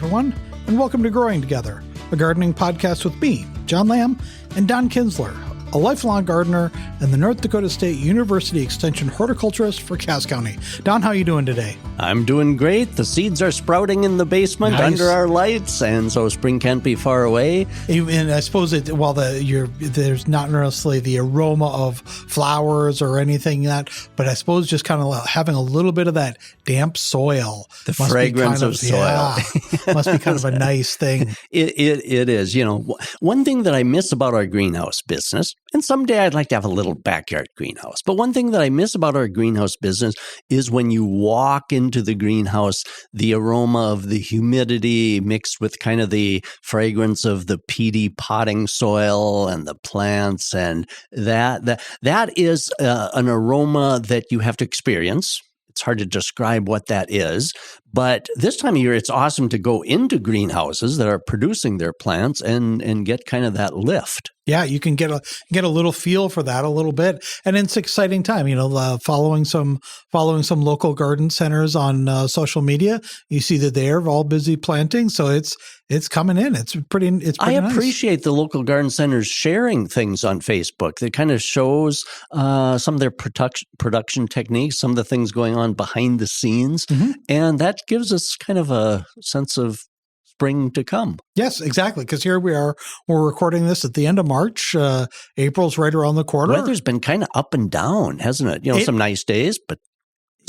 everyone, and welcome to Growing Together, a gardening podcast with me, John Lamb, and Don Kinsler, a lifelong gardener and the North Dakota State University Extension horticulturist for Cass County. Don, how are you doing today? I'm doing great. The seeds are sprouting in the basement under our lights, and so spring can't be far away. And I suppose there's not necessarily the aroma of flowers or anything but I suppose just kind of having a little bit of that damp soil. The fragrance of soil. Yeah, must be kind of a nice thing. It is. You know, one thing that I miss about our greenhouse business, and someday I'd like to have a little backyard greenhouse, but one thing that I miss about our greenhouse business is when you walk into the greenhouse, the aroma of the humidity mixed with kind of the fragrance of the peaty potting soil and the plants, and that is an aroma that you have to experience. It's hard to describe what that is, but this time of year, it's awesome to go into greenhouses that are producing their plants and get kind of that lift. Yeah, you can get a little feel for that a little bit, and it's an exciting time. You know, following some local garden centers on social media, you see that they're all busy planting. So it's coming in. It's pretty I nice. appreciate the local garden centers sharing things on Facebook that kind of shows some of their production techniques, some of the things going on behind the scenes, and that gives us kind of a sense of spring to come. Yes, exactly. Because here we're recording this at the end of March. April's right around the corner. Weather's been kind of up and down, hasn't it? You know, some nice days, but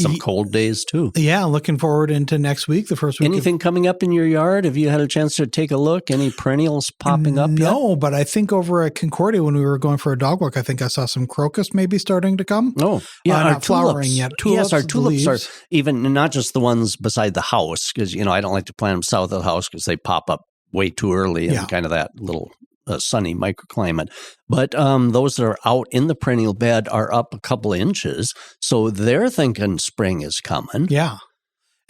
some cold days too. Yeah, looking forward into next week, the first week. Anything coming up in your yard? Have you had a chance to take a look? Any perennials popping up yet? No, but I think over at Concordia when we were going for a dog walk, I think I saw some crocus maybe starting to come. Oh, yeah, not flowering yet. Tulips, yes, our tulips are even not just the ones beside the house, because I don't like to plant them south of the house because they pop up way too early in kind of that little sunny microclimate. But those that are out in the perennial bed are up a couple of inches. So they're thinking spring is coming. Yeah.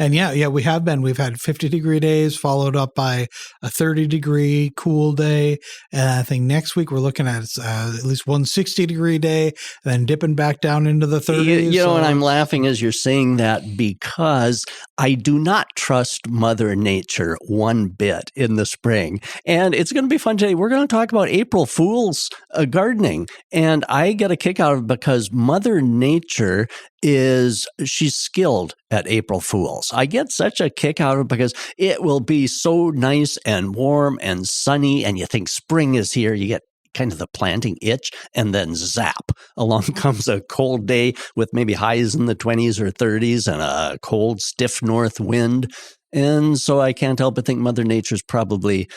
And we have been. We've had 50-degree days followed up by a 30-degree cool day. And I think next week we're looking at at least one 60-degree day, and then dipping back down into the 30s. And I'm laughing as you're saying that because I do not trust Mother Nature one bit in the spring. And it's going to be fun today. We're going to talk about April Fool's gardening. And I get a kick out of it because Mother Nature she's skilled at April Fools. I get such a kick out of it because it will be so nice and warm and sunny, and you think spring is here. You get kind of the planting itch, and then zap, along comes a cold day with maybe highs in the 20s or 30s and a cold, stiff north wind. And so I can't help but think Mother Nature's probably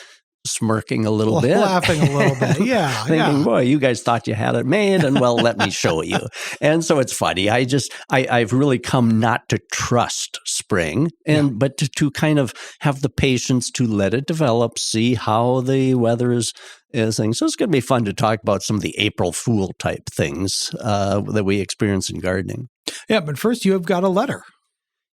smirking a little bit. Laughing a little bit, yeah. Thinking, boy, you guys thought you had it made, and well, let me show you. And so it's funny. I've really come not to trust spring, but to kind of have the patience to let it develop, see how the weather is thing. So it's going to be fun to talk about some of the April Fool type things that we experience in gardening. Yeah, but first you have got a letter.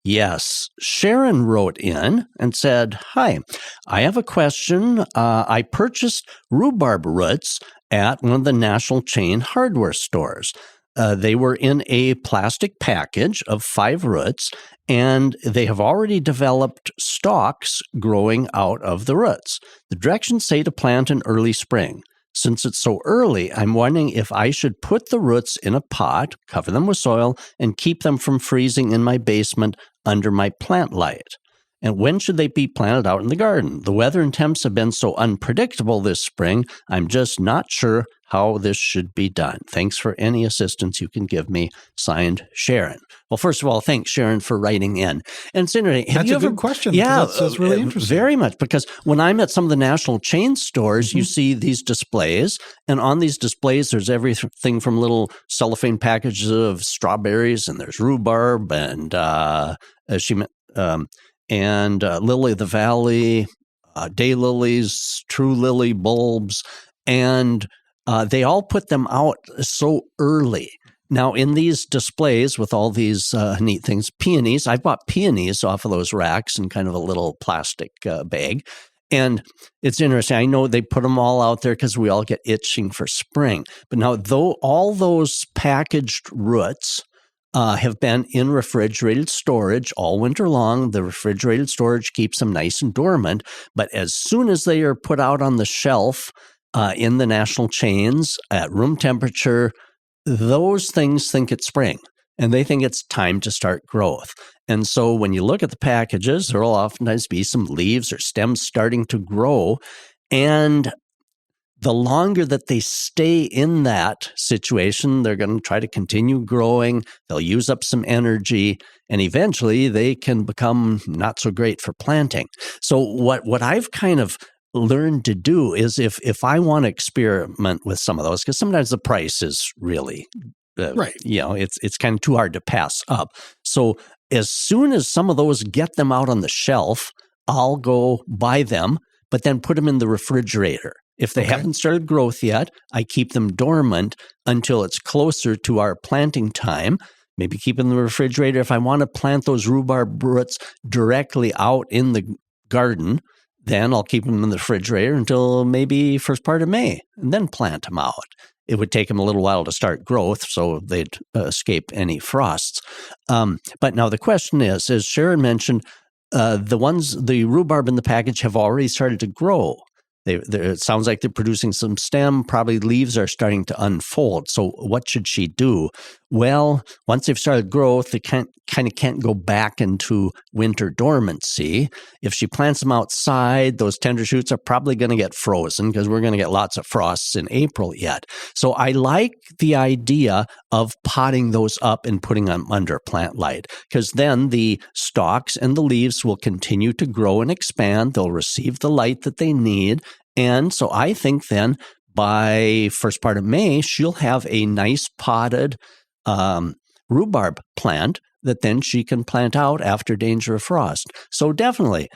Yes. Sharon wrote in and said, "Hi, I have a question. I purchased rhubarb roots at one of the national chain hardware stores. They were in a plastic package of 5 roots, and they have already developed stalks growing out of the roots. The directions say to plant in early spring. Since it's so early, I'm wondering if I should put the roots in a pot, cover them with soil, and keep them from freezing in my basement under my plant light. And when should they be planted out in the garden? The weather and temps have been so unpredictable this spring, I'm just not sure how this should be done. Thanks for any assistance you can give me. Signed, Sharon." Well, first of all, thanks, Sharon, for writing in. And it's interesting. That's a good question. Yeah, that's really interesting. Very much, because when I'm at some of the national chain stores, you see these displays, and on these displays, there's everything from little cellophane packages of strawberries, and there's rhubarb, and lily of the valley, daylilies, true lily bulbs, and they all put them out so early. Now, in these displays with all these neat things, peonies, I've bought peonies off of those racks in kind of a little plastic bag. And it's interesting. I know they put them all out there because we all get itching for spring. But now, though all those packaged roots have been in refrigerated storage all winter long. The refrigerated storage keeps them nice and dormant. But as soon as they are put out on the shelf in the national chains at room temperature, those things think it's spring and they think it's time to start growth. And so when you look at the packages, there will oftentimes be some leaves or stems starting to grow. And the longer that they stay in that situation, they're going to try to continue growing. They'll use up some energy, and eventually they can become not so great for planting. So what I've kind of learned to do is if I want to experiment with some of those, because sometimes the price is really, right. It's kind of too hard to pass up. So as soon as some of those get them out on the shelf, I'll go buy them, but then put them in the refrigerator. If they haven't started growth yet, I keep them dormant until it's closer to our planting time. Maybe keep them in the refrigerator. If I want to plant those rhubarb roots directly out in the garden, then I'll keep them in the refrigerator until maybe first part of May, and then plant them out. It would take them a little while to start growth, so they'd escape any frosts. But now the question is, as Sharon mentioned, the rhubarb in the package have already started to grow. It sounds like they're producing some stem. Probably leaves are starting to unfold. So what should she do? Well, once they've started growth, they can't go back into winter dormancy. If she plants them outside, those tender shoots are probably going to get frozen because we're going to get lots of frosts in April yet. So I like the idea of potting those up and putting them under plant light, because then the stalks and the leaves will continue to grow and expand. They'll receive the light that they need. And so I think then by first part of May, she'll have a nice potted rhubarb plant that then she can plant out after danger of frost. So definitely,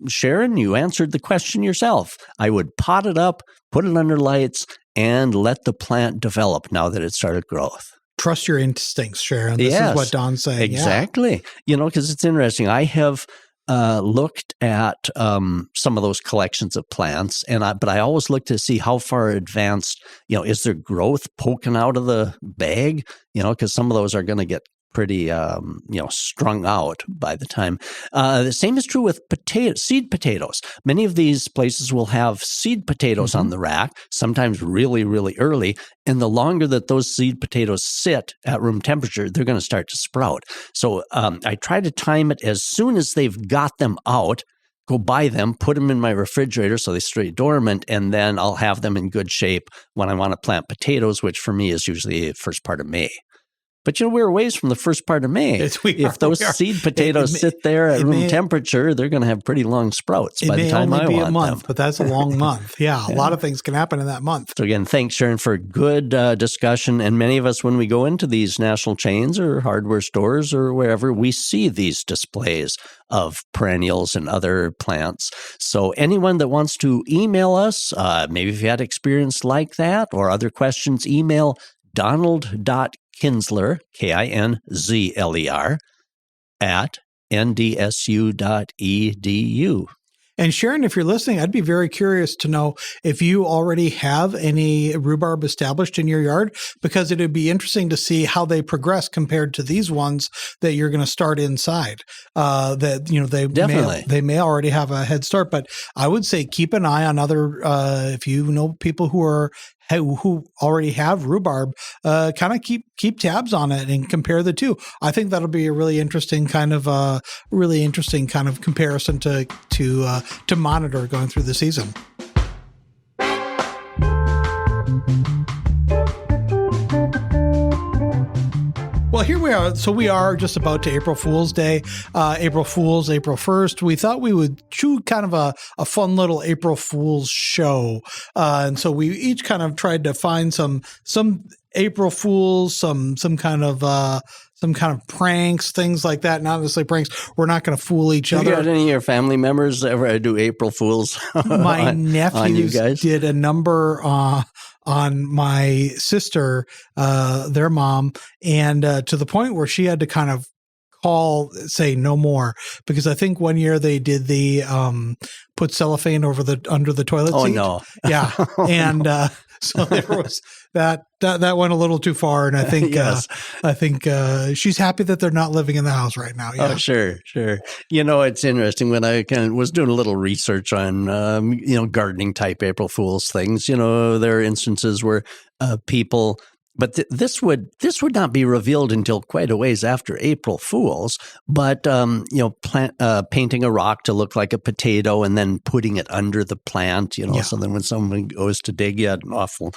Sharon, you answered the question yourself. I would pot it up, put it under lights, and let the plant develop now that it started growth. Trust your instincts, Sharon. This is what Don's saying. Exactly. Yeah. Because it's interesting. I have looked at some of those collections of plants, but I always look to see how far advanced, is there growth poking out of the bag? Because some of those are going to get pretty, strung out by the time. The same is true with seed potatoes. Many of these places will have seed potatoes on the rack, sometimes really, really early. And the longer that those seed potatoes sit at room temperature, they're going to start to sprout. So I try to time it as soon as they've got them out. Go buy them, put them in my refrigerator so they stay dormant, and then I'll have them in good shape when I want to plant potatoes, which for me is usually the first part of May. But we're a ways from the first part of May. If those seed potatoes sit there at room temperature, they're going to have pretty long sprouts by the time I want them. It may only be a month, but that's a long month. Yeah, a lot of things can happen in that month. So again, thanks, Sharon, for a good discussion. And many of us, when we go into these national chains or hardware stores or wherever, we see these displays of perennials and other plants. So anyone that wants to email us, maybe if you had experience like that or other questions, email Donald.Kinzler, Kinzler, at ndsu.edu. And Sharon, if you're listening, I'd be very curious to know if you already have any rhubarb established in your yard, because it would be interesting to see how they progress compared to these ones that you're going to start inside. They may already have a head start, but I would say keep an eye on other. If you know people who already have rhubarb, kind of keep tabs on it and compare the two. I think that'll be a really interesting kind of comparison to monitor going through the season. Well, here we are. So we are just about to April Fool's Day, April 1st. We thought we would do kind of a fun little April Fool's show. And so we each kind of tried to find some April Fools, some kind of pranks, things like that. Not necessarily pranks. We're not going to fool each other. Have any of your family members ever do April Fools? My nephews did a number on my sister, their mom, and to the point where she had to kind of say no more, because I think one year they did the put cellophane under the toilet seat. Oh no. Yeah. And So there was that went a little too far, and I think Yes. She's happy that they're not living in the house right now. Yeah. Oh, sure. It's interesting when I was doing a little research on, gardening type April Fool's things. There are instances where people, but this would not be revealed until quite a ways after April Fool's. But painting a rock to look like a potato and then putting it under the plant. So then when someone goes to dig, you had an awful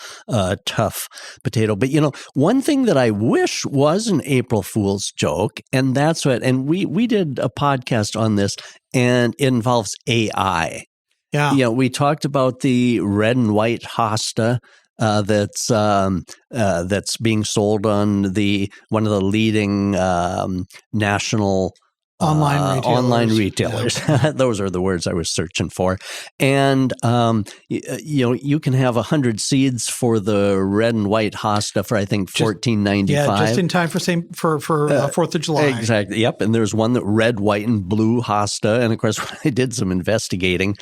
tough potato. But one thing that I wish was an April Fool's joke, and that's what. And we did a podcast on this, and it involves AI. Yeah. We talked about the red and white hosta. That's being sold on one of the leading national online retailers. Yeah. Those are the words I was searching for. And you can have 100 seeds for the red and white hosta for I think $14.95. Yeah, just in time for 4th of July. Exactly. Yep. And there's one that red, white, and blue hosta. And of course, when I did some investigating,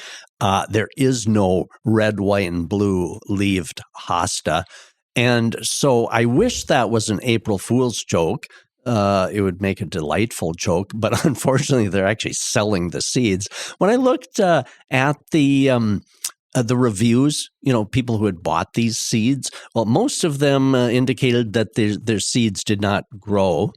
there is no red, white, and blue leaved hosta. And so I wish that was an April Fool's joke. It would make a delightful joke, but unfortunately, they're actually selling the seeds. When I looked at the reviews, people who had bought these seeds, well, most of them indicated that their seeds did not grow.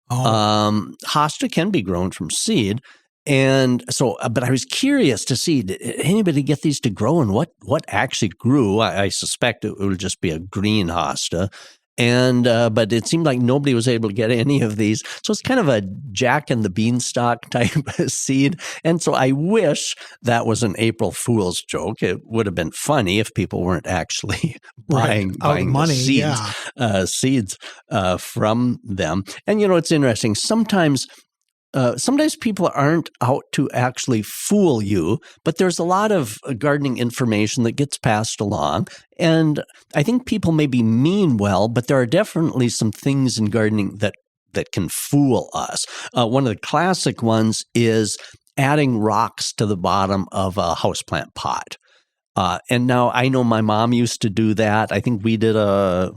Oh. Hosta can be grown from seed. And so, but I was curious to see, did anybody get these to grow and what actually grew? I suspect it would just be a green hosta. And but it seemed like nobody was able to get any of these. So it's kind of a Jack and the Beanstalk type of seed. And so I wish that was an April Fool's joke. It would have been funny if people weren't actually buying money, seeds from them. And it's interesting. Sometimes people aren't out to actually fool you, but there's a lot of gardening information that gets passed along. And I think people maybe mean well, but there are definitely some things in gardening that can fool us. One of the classic ones is adding rocks to the bottom of a houseplant pot. And now I know my mom used to do that. Didn't we do a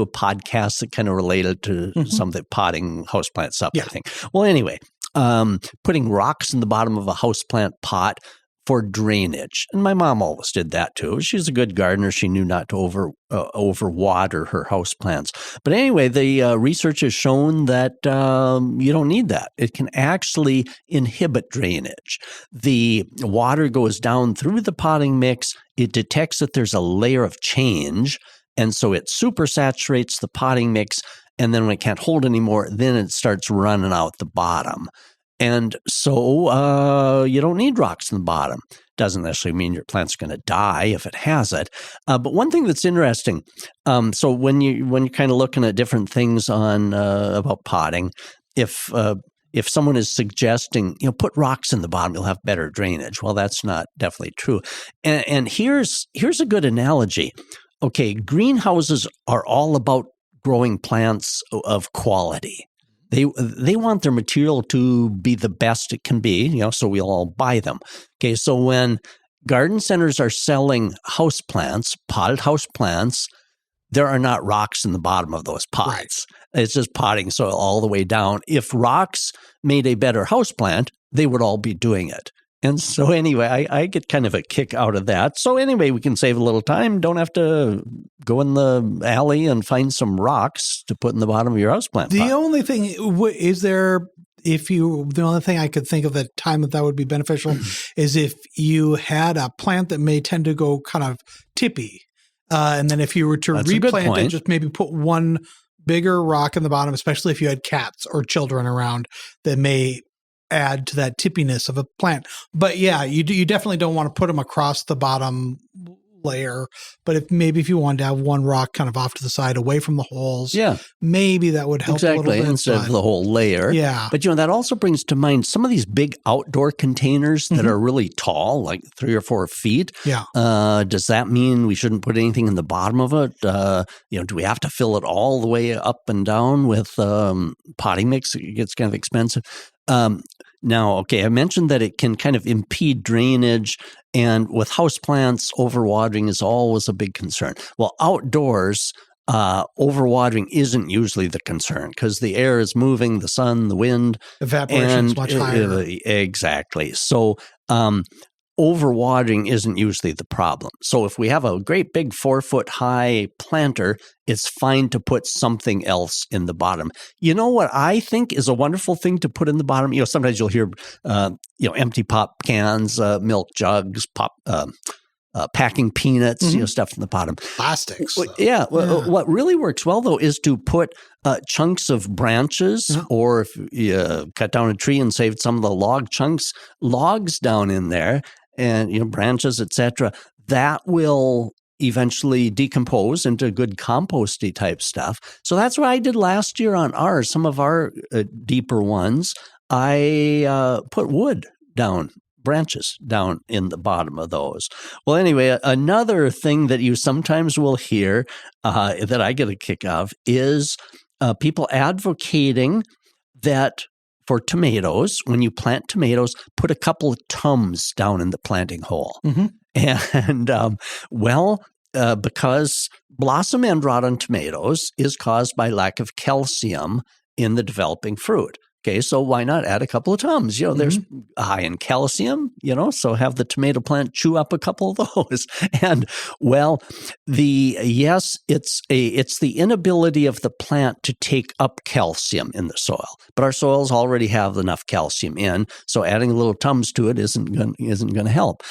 podcast that kind of related to something potting houseplants up, Yeah. I think. Well, anyway, putting rocks in the bottom of a houseplant pot for drainage. And my mom always did that too. She's a good gardener. She knew not to overwater her houseplants. But anyway, the research has shown that you don't need that. It can actually inhibit drainage. The water goes down through the potting mix. It detects that there's a layer of change, and so it supersaturates the potting mix. And then when it can't hold anymore, then it starts running out the bottom. And so you don't need rocks in the bottom. Doesn't necessarily mean your plant's going to die if it has it. But one thing that's interesting, so when you're kind of looking at different things on about potting, if someone is suggesting, put rocks in the bottom, you'll have better drainage. Well, that's not definitely true. And here's a good analogy. Okay, greenhouses are all about growing plants of quality. They want their material to be the best it can be, so we'll all buy them. Okay, so when garden centers are selling houseplants, potted houseplants, there are not rocks in the bottom of those pots. Right. It's just potting soil all the way down. If rocks made a better houseplant, they would all be doing it. And so anyway, I get kind of a kick out of that. So anyway, we can save a little time. Don't have to go in the alley and find some rocks to put in the bottom of your houseplant. The only thing is the only thing I could think of at time that would be beneficial is if you had a plant that may tend to go kind of tippy. And then if you were to replant it, just maybe put one bigger rock in the bottom, especially if you had cats or children around that may add to that tippiness of a plant. But yeah, you definitely don't want to put them across the bottom layer. But if you wanted to have one rock kind of off to the side away from the holes, maybe that would help a little bit. Instead of the whole layer. Yeah. But that also brings to mind some of these big outdoor containers that are really tall, like 3 or 4 feet. Yeah. Does that mean we shouldn't put anything in the bottom of it? Do we have to fill it all the way up and down with potting mix? It gets kind of expensive. Now, okay, I mentioned that it can kind of impede drainage, and with houseplants, overwatering is always a big concern. Well, outdoors, overwatering isn't usually the concern because the air is moving, the sun, the wind. Evaporation is much higher. Exactly. So overwatering isn't usually the problem. So if we have a great big 4-foot high planter, it's fine to put something else in the bottom. You know what I think is a wonderful thing to put in the bottom? Sometimes you'll hear, empty pop cans, milk jugs, packing peanuts, stuff in the bottom. Plastics. Yeah. What really works well, though, is to put chunks of branches, or if you cut down a tree and saved some of the logs down in there, and branches, etc. That will eventually decompose into good composty type stuff. So that's what I did last year on ours. Some of our deeper ones, I put wood down. Branches down in the bottom of those. Well, anyway, another thing that you sometimes will hear that I get a kick of is people advocating that for tomatoes, when you plant tomatoes, put a couple of Tums down in the planting hole. And, because blossom end rot on tomatoes is caused by lack of calcium in the developing fruit. Okay, so why not add a couple of Tums? There's high in calcium, so have the tomato plant chew up a couple of those. And it's the inability of the plant to take up calcium in the soil. But our soils already have enough calcium in, so adding a little Tums to it isn't going to help.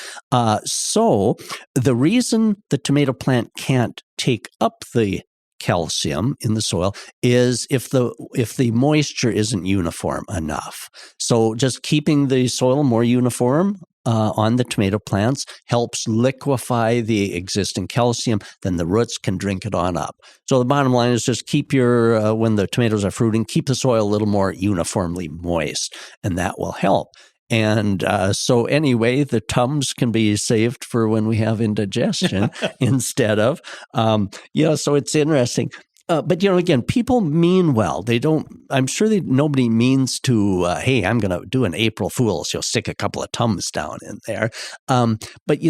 So the reason the tomato plant can't take up the calcium in the soil is if the moisture isn't uniform enough. So just keeping the soil more uniform on the tomato plants helps liquefy the existing calcium, then the roots can drink it on up. So the bottom line is just keep when the tomatoes are fruiting, keep the soil a little more uniformly moist, and that will help. And so anyway, the Tums can be saved for when we have indigestion instead of, so it's interesting. But, again, people mean well. They don't, I'm sure nobody means to, hey, I'm going to do an April Fool's, stick a couple of Tums down in there. But,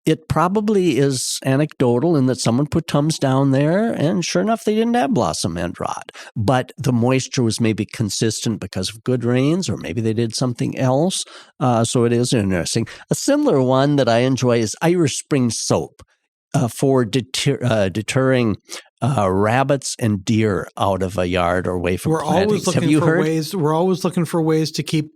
it probably is anecdotal in that someone put Tums down there, and sure enough, they didn't have blossom end rot. But the moisture was maybe consistent because of good rains, or maybe they did something else. So it is interesting. A similar one that I enjoy is Irish Spring soap for deterring rabbits and deer out of a yard or away from plantings. We're always looking for ways to keep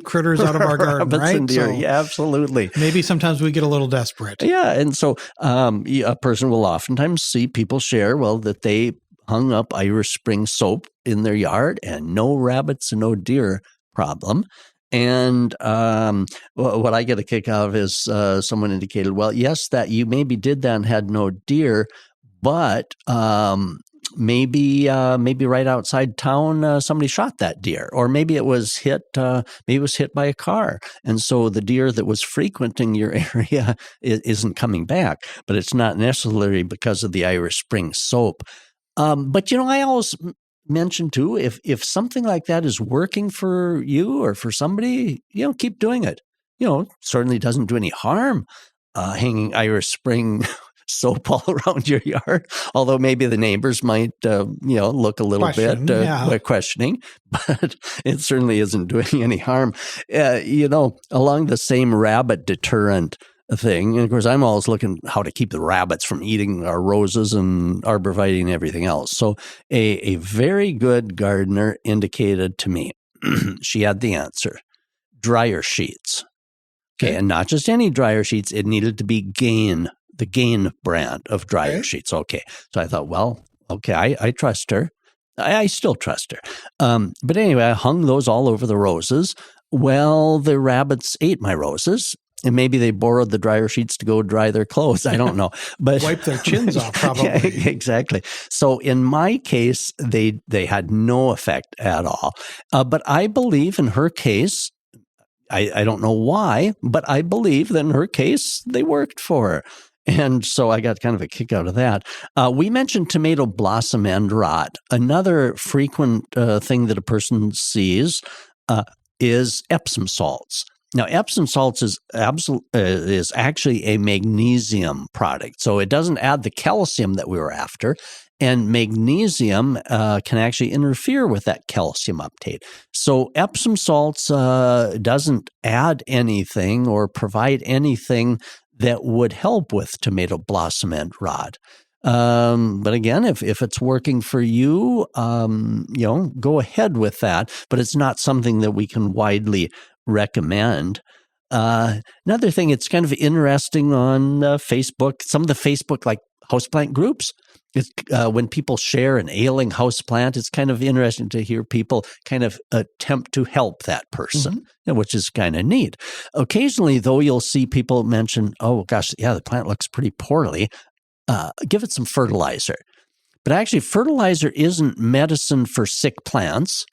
critters out of our garden, right? And deer. Yeah, absolutely. Maybe sometimes we get a little desperate. Yeah, and so a person will oftentimes see people share, that they hung up Irish Spring soap in their yard and no rabbits and no deer problem. And what I get a kick out of is someone indicated, yes, that you maybe did that and had no deer, but maybe right outside town somebody shot that deer, or maybe it was hit by a car, and so the deer that was frequenting your area isn't coming back. But it's not necessarily because of the Irish Spring soap. But I always mention too, if something like that is working for you or for somebody, keep doing it. Certainly doesn't do any harm hanging Irish Spring soap all around your yard, although maybe the neighbors might, look a little bit questioning, but it certainly isn't doing any harm. Along the same rabbit deterrent thing, and of course, I'm always looking how to keep the rabbits from eating our roses and arborvitae and everything else. So a very good gardener indicated to me, she had the answer, dryer sheets. Okay, and not just any dryer sheets, it needed to be the Gain brand of dryer sheets. Okay. So I thought, I trust her. I still trust her. But anyway, I hung those all over the roses. Well, the rabbits ate my roses, and maybe they borrowed the dryer sheets to go dry their clothes. I don't know. But wipe their chins off, probably. Yeah, exactly. So in my case, they had no effect at all. But I believe in her case, I don't know why, but I believe that in her case, they worked for her. And so I got kind of a kick out of that. We mentioned tomato blossom end rot. Another frequent thing that a person sees is Epsom salts. Now, Epsom salts is actually a magnesium product, so it doesn't add the calcium that we were after, and magnesium can actually interfere with that calcium uptake. So Epsom salts doesn't add anything or provide anything that would help with tomato blossom end rot. But again, if it's working for you, go ahead with that. But it's not something that we can widely recommend. Another thing, it's kind of interesting on Facebook. Some of the Facebook like houseplant groups. When people share an ailing houseplant, it's kind of interesting to hear people kind of attempt to help that person, which is kind of neat. Occasionally, though, you'll see people mention, "Oh gosh, yeah, the plant looks pretty poorly. Give it some fertilizer." But actually, fertilizer isn't medicine for sick plants.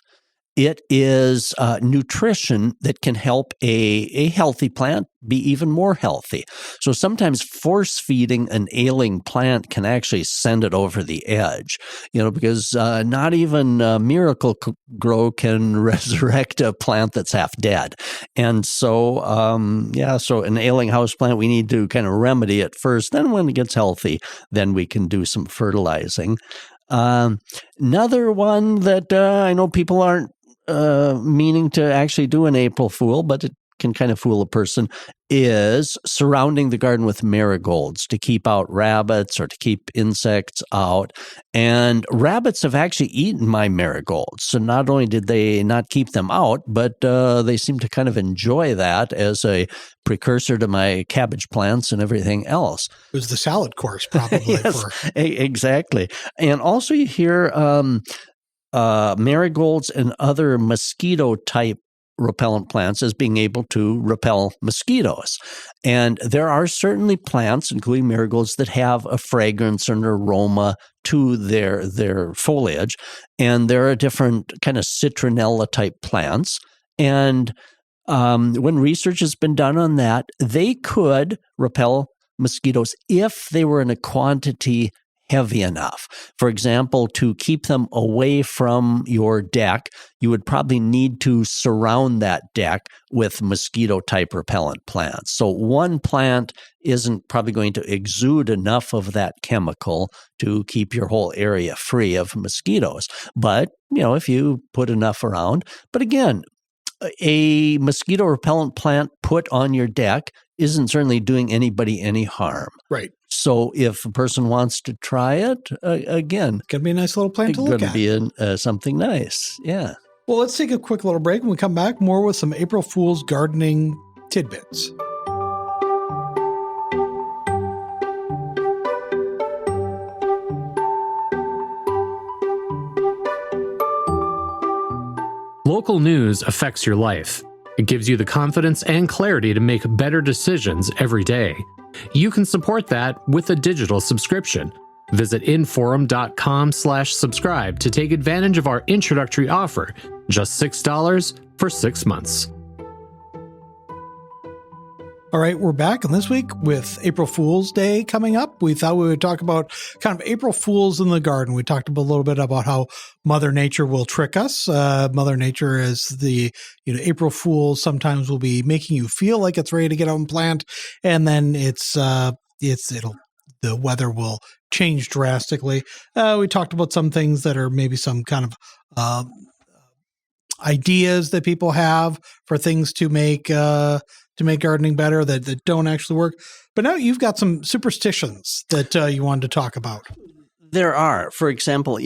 It is nutrition that can help a healthy plant be even more healthy. So sometimes force feeding an ailing plant can actually send it over the edge, because not even Miracle-Gro can resurrect a plant that's half dead. And so, so an ailing house plant, we need to kind of remedy it first. Then when it gets healthy, then we can do some fertilizing. Another one that I know people aren't meaning to actually do an April Fool, but it can kind of fool a person, is surrounding the garden with marigolds to keep out rabbits or to keep insects out. And rabbits have actually eaten my marigolds. So not only did they not keep them out, but they seem to kind of enjoy that as a precursor to my cabbage plants and everything else. It was the salad course, probably. Yes, exactly. And also you hear marigolds and other mosquito-type repellent plants as being able to repel mosquitoes. And there are certainly plants, including marigolds, that have a fragrance or an aroma to their foliage. And there are different kind of citronella-type plants. And when research has been done on that, they could repel mosquitoes if they were in a quantity heavy enough. For example, to keep them away from your deck, you would probably need to surround that deck with mosquito-type repellent plants. So one plant isn't probably going to exude enough of that chemical to keep your whole area free of mosquitoes. But, if you put enough around, but again, a mosquito repellent plant put on your deck isn't certainly doing anybody any harm. Right. So if a person wants to try it, again, it's going to be a nice little plant to look at. It's going to be something nice. Yeah. Well, let's take a quick little break. When we come back, more with some April Fool's gardening tidbits. Local news affects your life. It gives you the confidence and clarity to make better decisions every day. You can support that with a digital subscription. Visit inforum.com/subscribe to take advantage of our introductory offer, just $6 for 6 months. All right, we're back, and this week with April Fool's Day coming up, we thought we would talk about kind of April Fools in the garden. We talked a little bit about how Mother Nature will trick us. Mother Nature is the, April Fools sometimes will be making you feel like it's ready to get out and plant, and then the weather will change drastically. We talked about some things that are maybe some kind of ideas that people have for things to make gardening better that don't actually work. But now you've got some superstitions that you wanted to talk about. There are. For example,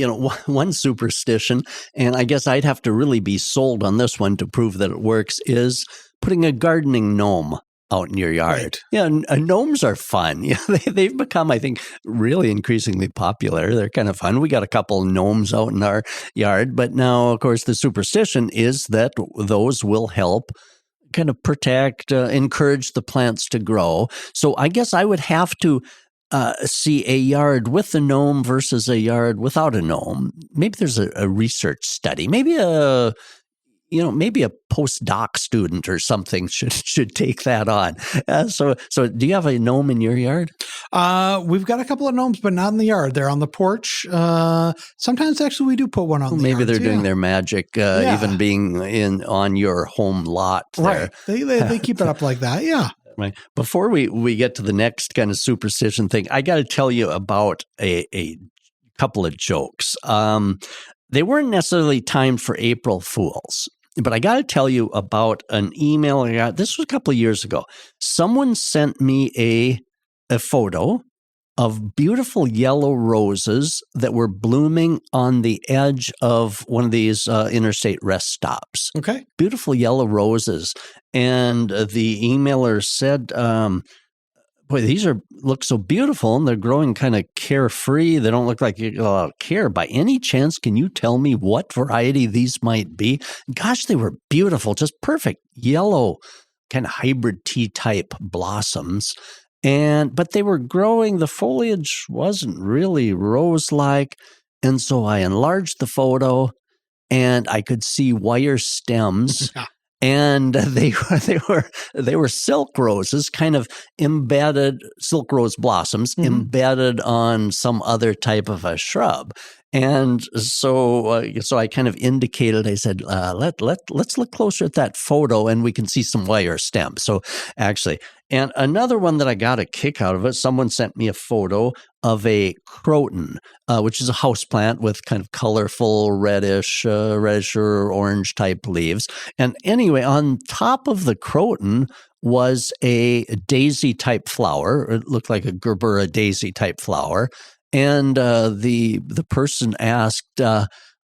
one superstition, and I guess I'd have to really be sold on this one to prove that it works, is putting a gardening gnome out in your yard. Right. Yeah, gnomes are fun. They've become, I think, really increasingly popular. They're kind of fun. We got a couple gnomes out in our yard, but now, of course, the superstition is that those will help kind of protect, encourage the plants to grow. So I guess I would have to see a yard with a gnome versus a yard without a gnome. Maybe there's a research study, maybe a maybe a postdoc student or something should take that on. So do you have a gnome in your yard? We've got a couple of gnomes, but not in the yard. They're on the porch. Sometimes actually we do put one on the maybe yard. They're doing their magic, even being on your home lot there. Right. They keep it up like that. Yeah. Right. Before we get to the next kind of superstition thing, I got to tell you about a couple of jokes. They weren't necessarily timed for April Fools, but I got to tell you about an email I got. This was a couple of years ago. Someone sent me a photo of beautiful yellow roses that were blooming on the edge of one of these interstate rest stops. Okay. Beautiful yellow roses. And the emailer said, boy, these look so beautiful, and they're growing kind of carefree. They don't look like you get a lot of care. By any chance, can you tell me what variety these might be? Gosh, they were beautiful, just perfect yellow, kind of hybrid tea type blossoms. But they were growing. The foliage wasn't really rose-like, and so I enlarged the photo, and I could see wire stems. And they were silk roses, kind of embedded, silk rose blossoms embedded on some other type of a shrub. And so I kind of indicated, I said, let's look closer at that photo, and we can see some wire stems. So actually, and another one that I got a kick out of it, someone sent me a photo of a croton, which is a houseplant with kind of colorful reddish or orange type leaves. And anyway, on top of the croton was a daisy type flower. It looked like a gerbera daisy type flower. And the person asked,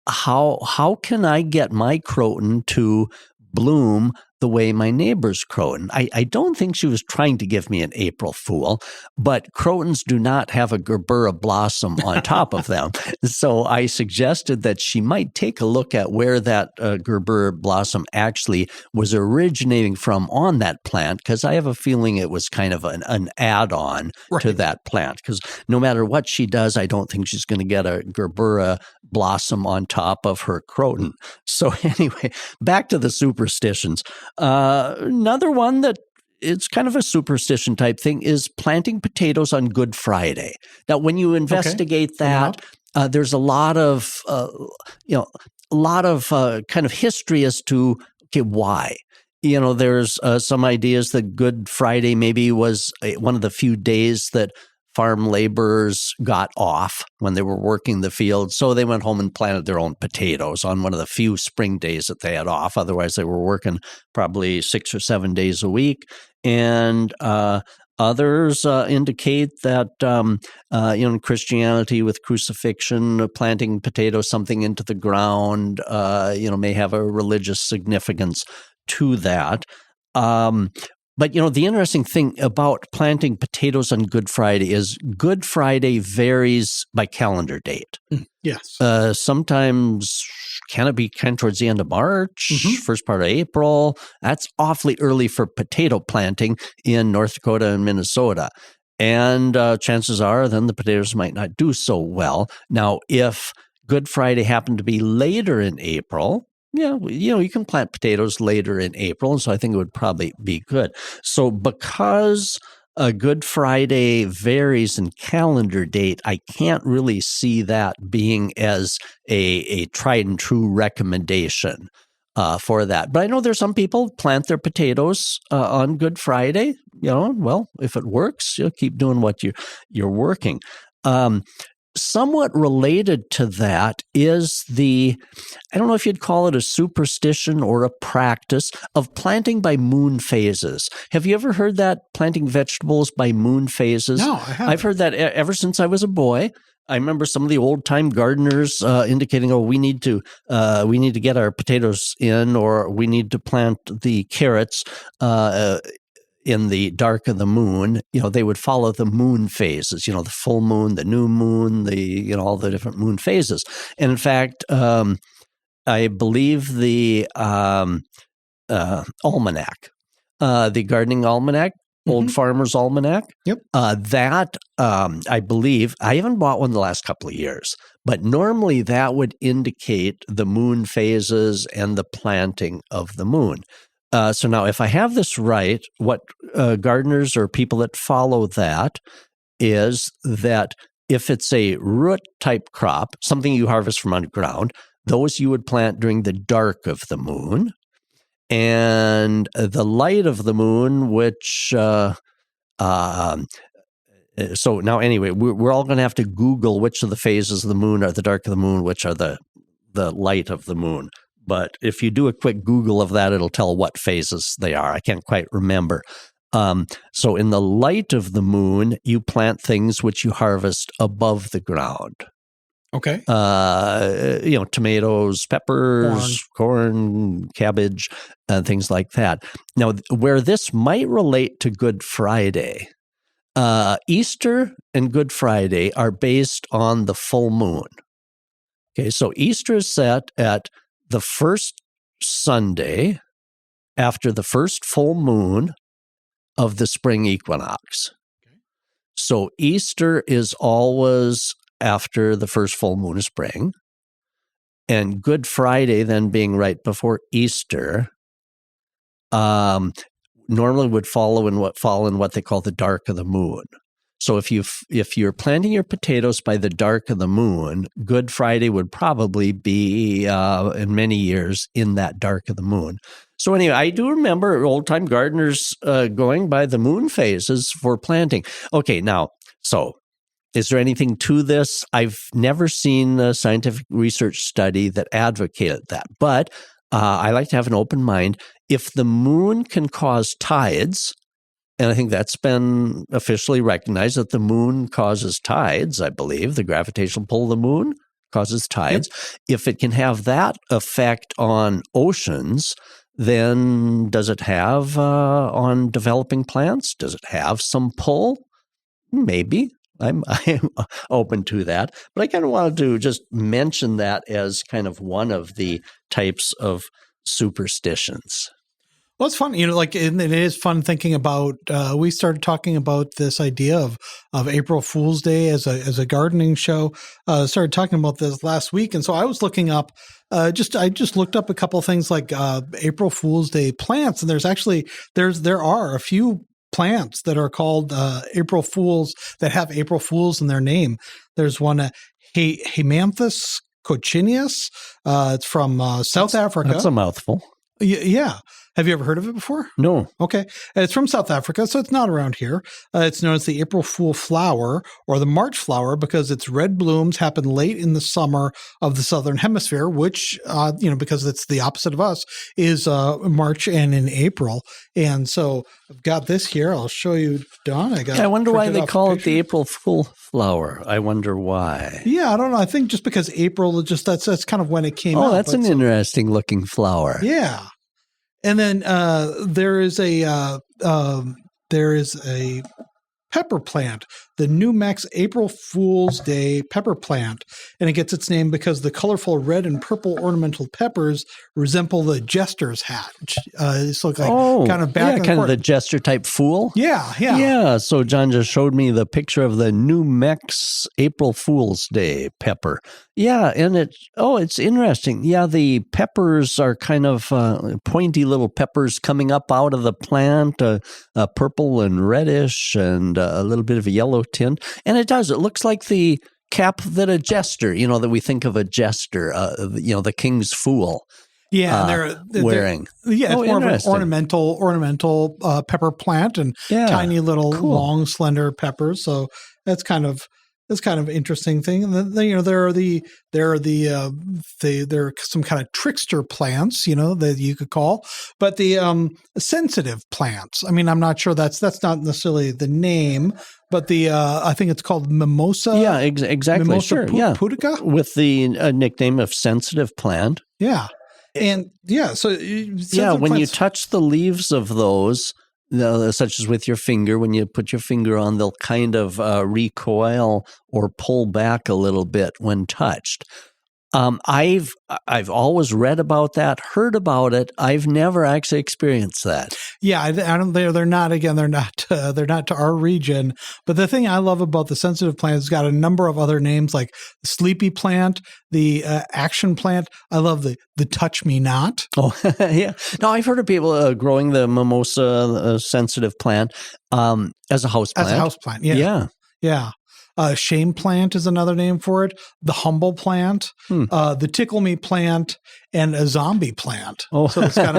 how can I get my croton to bloom the way my neighbor's croton? I don't think she was trying to give me an April Fool, but crotons do not have a gerbera blossom on top of them. So I suggested that she might take a look at where that gerbera blossom actually was originating from on that plant, because I have a feeling it was kind of an add-on to that plant, because no matter what she does, I don't think she's going to get a gerbera blossom on top of her croton. So anyway, back to the superstitions. Another one that it's kind of a superstition type thing is planting potatoes on Good Friday. Now, when you investigate that, there's a lot of kind of history as to why. There's some ideas that Good Friday maybe was one of the few days that farm laborers got off when they were working the field, so they went home and planted their own potatoes on one of the few spring days that they had off. Otherwise, they were working probably 6 or 7 days a week. And others indicate that, in Christianity with crucifixion, planting potatoes, something into the ground, may have a religious significance to that. But, the interesting thing about planting potatoes on Good Friday is Good Friday varies by calendar date. Yes. Sometimes can it be kind of towards the end of March, first part of April? That's awfully early for potato planting in North Dakota and Minnesota. And chances are then the potatoes might not do so well. Now, if Good Friday happened to be later in April, you can plant potatoes later in April, and so I think it would probably be good. So because a Good Friday varies in calendar date, I can't really see that being as a tried and true recommendation for that. But I know there's some people plant their potatoes on Good Friday. Well, if it works, you'll keep doing what you're working. Somewhat related to that is I don't know if you'd call it a superstition or a practice of planting by moon phases. Have you ever heard that, planting vegetables by moon phases? No, I haven't. I've heard that ever since I was a boy. I remember some of the old-time gardeners indicating, we need to get our potatoes in, or we need to plant the carrots in the dark of the moon. They would follow the moon phases, the full moon, the new moon, all the different moon phases. And in fact, I believe the almanac, the gardening almanac, Old Farmer's Almanac. Yep. That, I believe, I haven't bought one the last couple of years, But normally that would indicate the moon phases and the planting of the moon. So now if I have this right, what gardeners or people that follow that is that if it's a root type crop, something you harvest from underground, those you would plant during the dark of the moon. And the light of the moon, which, so now anyway, we're all going to have to Google which of the phases of the moon are the dark of the moon, which are the light of the moon. But if you do a quick Google of that, it'll tell what phases they are. I can't quite remember. So in the light of the moon, you plant things which you harvest above the ground. Okay. Tomatoes, peppers, corn, cabbage, and things like that. Now, where this might relate to Good Friday, Easter and Good Friday are based on the full moon. Okay, so Easter is set at the first Sunday after the first full moon of the spring equinox. Okay. So Easter is always after the first full moon of spring, and Good Friday then being right before Easter, normally would fall in what they call the dark of the moon. So if you're planting your potatoes by the dark of the moon, Good Friday would probably be in many years in that dark of the moon. So anyway, I do remember old-time gardeners going by the moon phases for planting. Okay, now, so is there anything to this? I've never seen a scientific research study that advocated that, but I like to have an open mind. If the moon can cause tides, and I think that's been officially recognized that the moon causes tides, I believe, the gravitational pull of the moon causes tides. Yep. If it can have that effect on oceans, then does it have on developing plants? Does it have some pull? Maybe. I'm open to that. But I kind of wanted to just mention that as kind of one of the types of superstitions. Well, it's fun, it is fun thinking about, we started talking about this idea of April Fool's Day as a gardening show, started talking about this last week. And so I was looking up, I just looked up a couple of things like April Fool's Day plants. And there are a few plants that are called April Fools that have April Fools in their name. There's one, Haemanthus cochineus. It's from South Africa. That's a mouthful. Yeah. Have you ever heard of it before? No. Okay. It's from South Africa, so it's not around here. It's known as the April Fool flower or the March flower because its red blooms happen late in the summer of the Southern Hemisphere, which, because it's the opposite of us, is March and in April. And so I've got this here. I'll show you, Don. I wonder why they call it the April Fool flower. I wonder why. Yeah, I don't know. I think just because April, that's kind of when it came out. Oh, that's an interesting looking flower. Yeah. And then there is a pepper plant, the New Mex April Fool's Day pepper plant, and it gets its name because the colorful red and purple ornamental peppers resemble the jester's hat. It's like kind of back and kind forth. of the jester type fool. Yeah. So John just showed me the picture of the New Mex April Fool's Day pepper. Yeah, and it's interesting. Yeah, the peppers are kind of pointy little peppers coming up out of the plant, purple and reddish, and a little bit of a yellow tint. And it looks like the cap that a jester, that we think of a jester, the king's fool. Yeah, they're wearing. Yeah, it's more of an ornamental pepper plant and tiny little long slender peppers. So that's kind of interesting thing. And then, there are some kind of trickster plants, that you could call, but the sensitive plants. I mean, I'm not sure that's not necessarily the name, but I think it's called mimosa. Yeah, exactly. Mimosa pudica with the nickname of sensitive plant. Yeah. And so when you touch the leaves of those, such as with your finger, when you put your finger on, they'll kind of recoil or pull back a little bit when touched. I've always read about that, heard about it. I've never actually experienced that. Yeah, I don't. They're not. Again, they're not. They're not to our region. But the thing I love about the sensitive plant has got a number of other names, like the sleepy plant, the action plant. I love the touch me not. Oh, yeah. No, I've heard of people growing the mimosa sensitive plant as a house plant. As a house plant. Yeah. Yeah. Shame plant is another name for it. The humble plant, the tickle me plant, and a zombie plant. Oh. So it's kind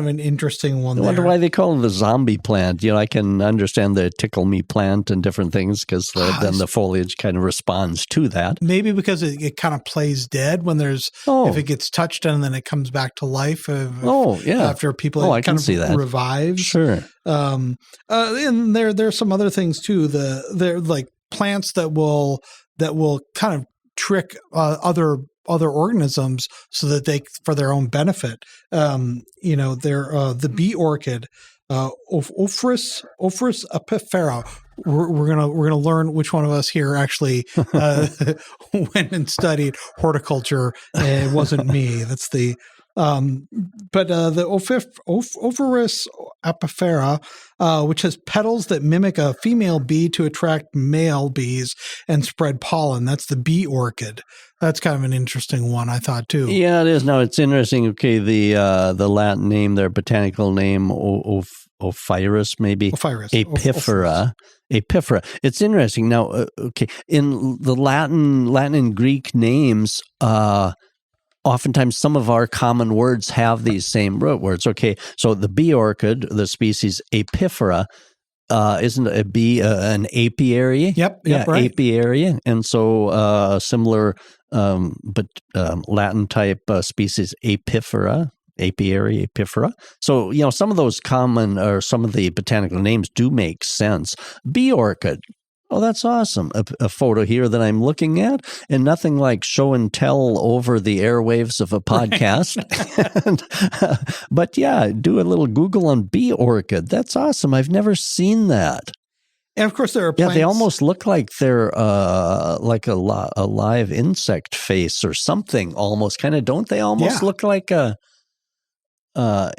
of an interesting one. I wonder why they call it the zombie plant. I can understand the tickle me plant and different things because then the foliage kind of responds to that. Maybe because it kind of plays dead when there's if it gets touched and then it comes back to life. After people I can see that revives. Sure. And there's some other things too. They're like plants that will kind of trick other organisms so that they for their own benefit. They're the bee orchid, Ophrys epifera. We're gonna learn which one of us here actually went and studied horticulture. It wasn't me. That's the the Ophrys epifera, which has petals that mimic a female bee to attract male bees and spread pollen. That's the bee orchid. That's kind of an interesting one, I thought, too. Yeah, it is. Now, it's interesting. Okay, the Latin name, their botanical name, Ophrys, maybe. Ophrys. Epifera. Epifera. It's interesting. Now, okay, in the Latin and Greek names, oftentimes some of our common words have these same root words. Okay, so the bee orchid, the species Epifera, isn't a bee an apiary? Yep, right. Apiary. And so similar but Latin type species Epifera, apiary, Epifera. So, some of those common or some of the botanical names do make sense. Bee orchid. Oh, that's awesome. A photo here that I'm looking at, and nothing like show and tell over the airwaves of a podcast. But yeah, do a little Google on bee orchid. That's awesome. I've never seen that. And of course, there are plants. Yeah, they almost look like they're like a live insect face or something almost. Kind of, don't they almost look like a...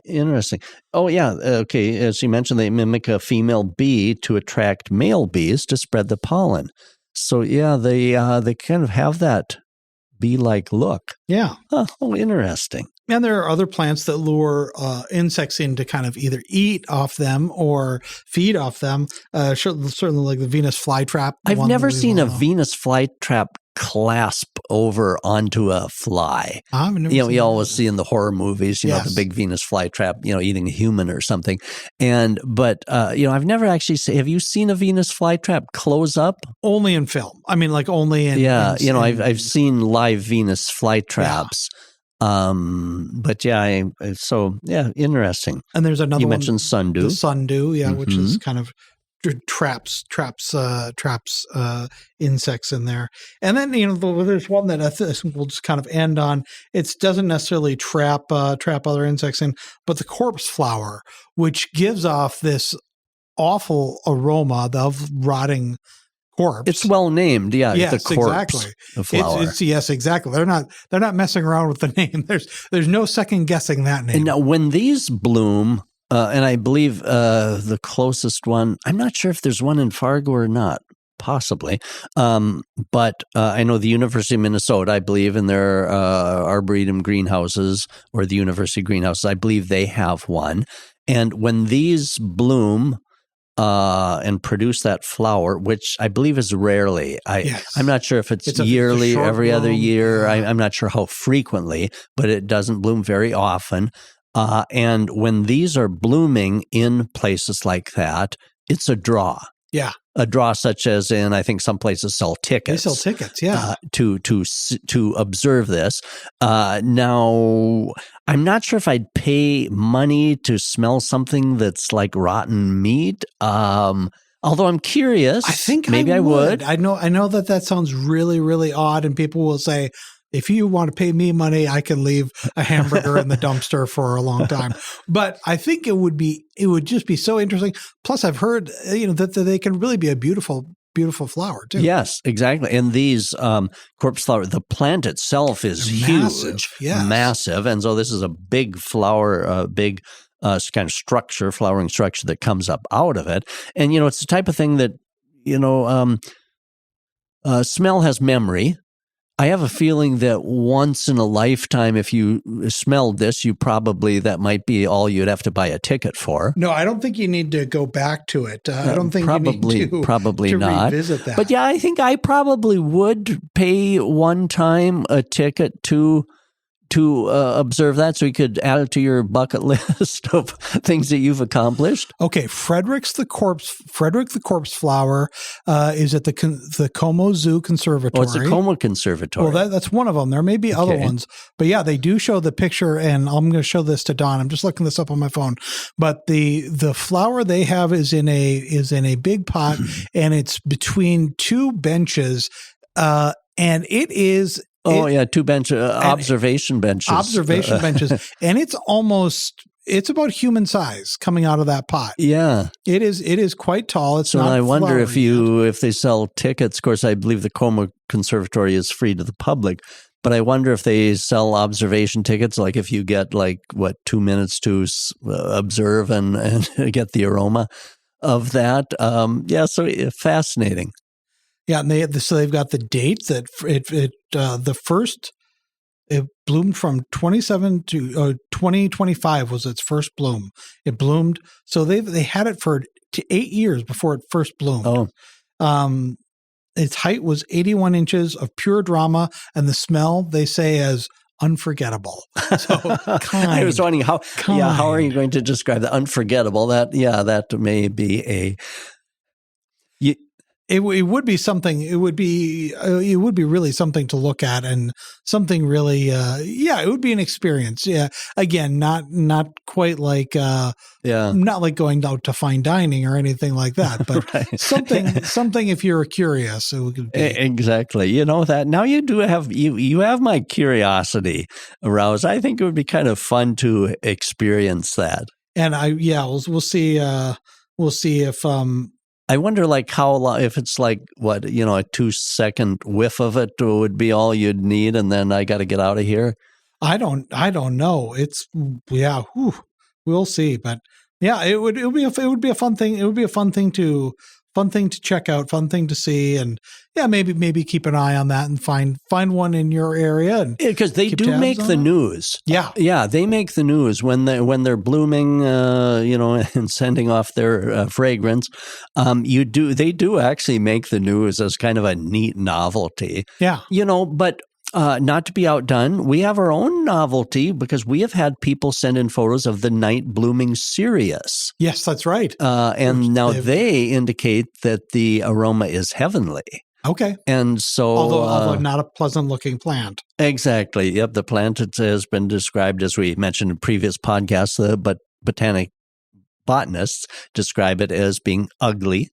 Interesting. Oh, yeah. Okay. As you mentioned, they mimic a female bee to attract male bees to spread the pollen. So, yeah, they kind of have that bee-like look. Yeah. Oh, interesting. And there are other plants that lure insects in to kind of either eat off them or feed off them. Certainly like the Venus flytrap. I've never seen a Venus flytrap clasp over onto a fly. I've never seen you always see in the horror movies, the big Venus flytrap, eating a human or something. But I've never actually seen. Have you seen a Venus flytrap close up? Only in film. I mean, like only in. Yeah, I've seen live Venus flytraps. But yeah, interesting. And there's another. You mentioned sundew. The sundew, which is kind of traps insects in there. And then there's one that I think we'll just kind of end on. It doesn't necessarily trap other insects in, but the corpse flower, which gives off this awful aroma of rotting corpse. It's well named, Yes, the corpse exactly. flower. Yes, exactly. They're not messing around with the name. There's no second guessing that name. And now when these bloom. And I believe the closest one, I'm not sure if there's one in Fargo or not, possibly. But I know the University of Minnesota, I believe, in their Arboretum greenhouses or the University greenhouses, I believe they have one. And when these bloom and produce that flower, which I believe is rarely, I'm not sure if it's yearly, every other year. I'm not sure how frequently, but it doesn't bloom very often. And when these are blooming in places like that, it's a draw. Yeah. A draw such as in, I think some places sell tickets. They sell tickets, yeah. To observe this. Now, I'm not sure if I'd pay money to smell something that's like rotten meat. Although I'm curious. I think maybe I would. I know that sounds really, really odd, and people will say, if you want to pay me money, I can leave a hamburger in the dumpster for a long time. But I think it would just be so interesting. Plus, I've heard, that they can really be a beautiful beautiful flower too. Yes, exactly. And these corpse flower, the plant itself is huge, massive. And so this is a big flower, big kind of structure, flowering structure that comes up out of it. And, it's the type of thing that, smell has memory. I have a feeling that once in a lifetime, if you smelled this, that might be all you'd have to buy a ticket for. No, I don't think you need to go back to it. I don't think probably, you need to not revisit that. But yeah, I think I probably would pay one time a ticket to observe that, so you could add it to your bucket list of things that you've accomplished. Okay, Frederick the corpse flower is at the Como Zoo Conservatory. Oh, it's the Como Conservatory. Well, that's one of them. There may be other ones, but yeah, they do show the picture, and I'm going to show this to Don. I'm just looking this up on my phone. But the flower they have is in a big pot, and it's between two benches, and it is. Oh, yeah, two benches, observation benches. Observation benches. And it's about human size coming out of that pot. Yeah. It is quite tall. It's so not I wonder if if they sell tickets. Of course, I believe the Como Conservatory is free to the public, but I wonder if they sell observation tickets, like if you get 2 minutes to observe and get the aroma of that. So fascinating. Yeah, and they've got the date that it bloomed from 27 to 2025 was its first bloom. It bloomed, so they had it for 8 years before it first bloomed. Oh, its height was 81 inches of pure drama, and the smell they say is unforgettable. So kind. I was wondering how are you going to describe the unforgettable? That may be a. It would be something. It would be really something to look at, and something really. It would be an experience. Yeah, again, not quite like. Not like going out to fine dining or anything like that, but right. something. If you're curious, it would be. Exactly. You know that now you do have you have my curiosity aroused. I think it would be kind of fun to experience that. And we'll see. We'll see if. I wonder, how long, if it's a 2-second whiff of it would be all you'd need, and then I got to get out of here. I don't know. It's we'll see, but yeah, it would be a fun thing. It would be a fun thing to check out, fun thing to see, and maybe keep an eye on that and find one in your area. Because they do make the news. Yeah, they make the news when they're blooming, and sending off their fragrance. They do actually make the news as kind of a neat novelty. Yeah, but. Not to be outdone, we have our own novelty because we have had people send in photos of the night blooming cereus. Yes, that's right. And now they indicate that the aroma is heavenly. Okay. And so... Although not a pleasant-looking plant. Exactly. Yep, the plant has been described, as we mentioned in previous podcasts, but botanists describe it as being ugly.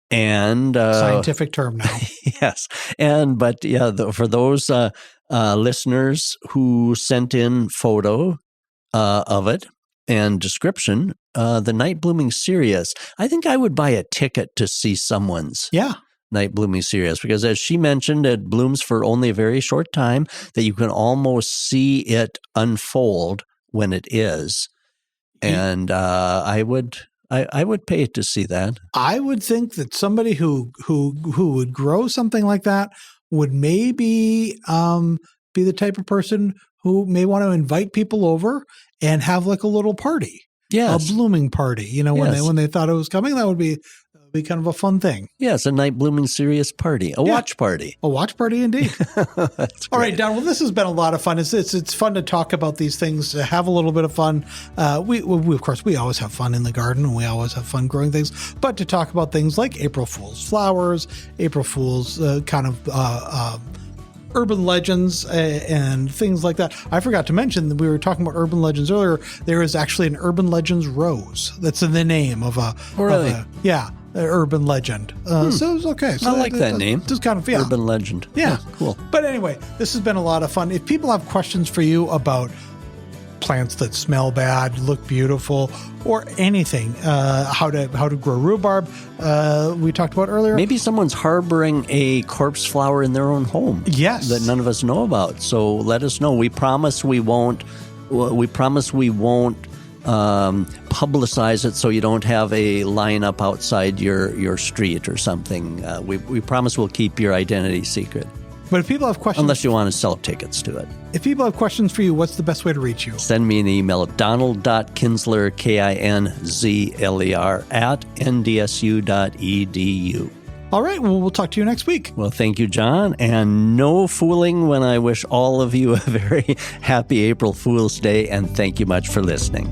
And scientific term now. Yes. For those listeners who sent in photo of it and description, the night blooming cereus, I think I would buy a ticket to see someone's night blooming cereus, because as she mentioned, it blooms for only a very short time, that you can almost see it unfold when it is. And I would pay to see that. I would think that somebody who would grow something like that would maybe be the type of person who may want to invite people over and have a little party. Yes. A blooming party. When they thought it was coming, that would be kind of a fun thing. Yes, a night blooming serious party. Watch party. A watch party indeed. That's all right, Don. Well, this has been a lot of fun. It's fun to talk about these things, to have a little bit of fun. We of course, we always have fun in the garden, and we always have fun growing things. But to talk about things like April Fool's flowers, April Fool's urban legends and things like that. I forgot to mention that we were talking about urban legends earlier. There is actually an urban legends rose that's in the name of a urban legend. So it's okay. So I like that name. Just kind of urban legend. Yeah, cool. But anyway, this has been a lot of fun. If people have questions for you about plants that smell bad, look beautiful, or anything. How to grow rhubarb, we talked about earlier. Maybe someone's harboring a corpse flower in their own home. Yes. That none of us know about. So let us know. We promise we won't publicize it so you don't have a lineup outside your street or something. We promise we'll keep your identity secret. But if people have questions... Unless you want to sell tickets to it. If people have questions for you, what's the best way to reach you? Send me an email at donald.kinsler, KINZLER, @ndsu.edu. All right, well, we'll talk to you next week. Well, thank you, John. And no fooling when I wish all of you a very happy April Fool's Day, and thank you much for listening.